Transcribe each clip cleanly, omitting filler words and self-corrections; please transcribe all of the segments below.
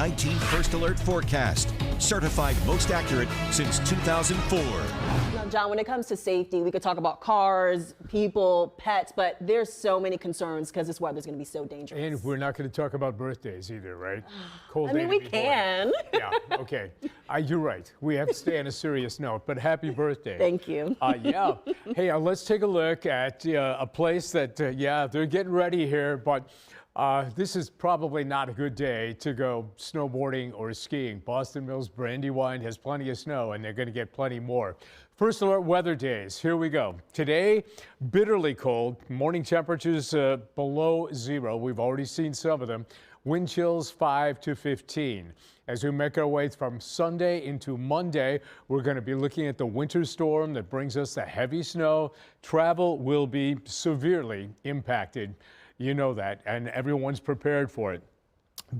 COVID-19 First Alert Forecast, certified most accurate since 2004. Now, John, when it comes to safety, we could talk about cars, people, pets, but there's so many concerns because this weather's going to be so dangerous. And we're not going to talk about birthdays either, right? Cold I mean, day we to be can. born. Yeah, okay. You're right. We have to stay on a serious note, but happy birthday. Thank you. Yeah. Hey, let's take a look at a place that, yeah, they're getting ready here, but this is probably not a good day to go snowboarding or skiing. Boston Mills Brandywine has plenty of snow, and they're going to get plenty more. First alert weather days. Here we go. Today, bitterly cold. Morning temperatures below zero. We've already seen some of them. Wind chills 5 to 15. As we make our way from Sunday into Monday, we're going to be looking at the winter storm that brings us the heavy snow. Travel will be severely impacted. You know that, and everyone's prepared for it.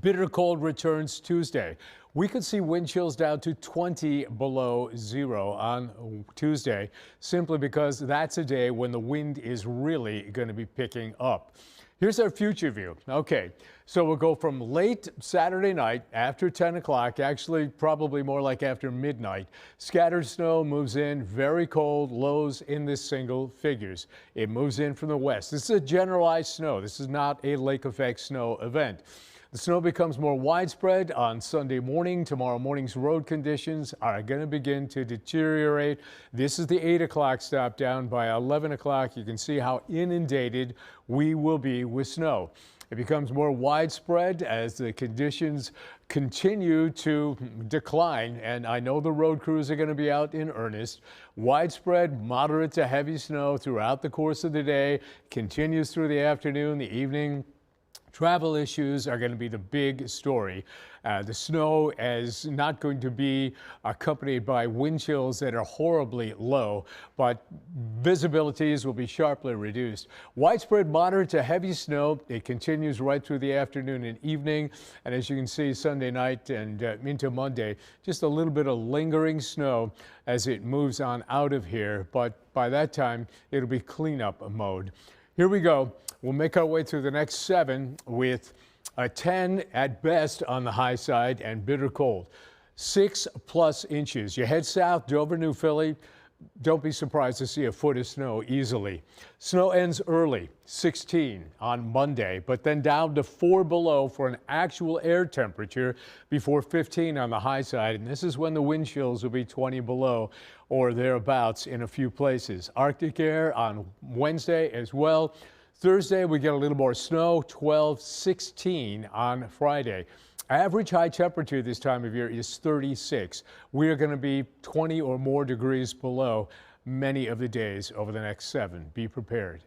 Bitter cold returns Tuesday. We could see wind chills down to 20 below zero on Tuesday, simply because that's a day when the wind is really going to be picking up. Here's our future view. Okay, so we'll go from late Saturday night after 10 o'clock, actually probably more like after midnight. Scattered snow moves in, very cold, lows in the single figures. It moves in from the west. This is a generalized snow. This is not a lake effect snow event. The snow becomes more widespread on Sunday morning. Tomorrow morning's road conditions are going to begin to deteriorate. This is the 8 o'clock stop down. By 11 o'clock, you can see how inundated we will be with snow. It becomes more widespread as the conditions continue to decline, and I know the road crews are going to be out in earnest. Widespread, moderate to heavy snow throughout the course of the day, continues through the afternoon, the evening. Travel issues are going to be the big story. The snow is not going to be accompanied by wind chills that are horribly low, but visibilities will be sharply reduced. Widespread moderate to heavy snow. It continues right through the afternoon and evening. And as you can see, Sunday night and into Monday, just a little bit of lingering snow as it moves on out of here. But by that time, it'll be cleanup mode. Here we go. We'll make our way through the next 7 with a 10 at best on the high side and bitter cold. 6+ inches. You head south, Dover, New Philly. Don't be surprised to see a foot of snow easily. Snow ends early, 16 on Monday, but then down to 4 below for an actual air temperature before 15 on the high side. And this is when the wind chills will be 20 below or thereabouts in a few places. Arctic air on Wednesday as well. Thursday, we get a little more snow, 12, 16 on Friday. Average high temperature this time of year is 36. We are going to be 20 or more degrees below many of the days over the next 7. Be prepared.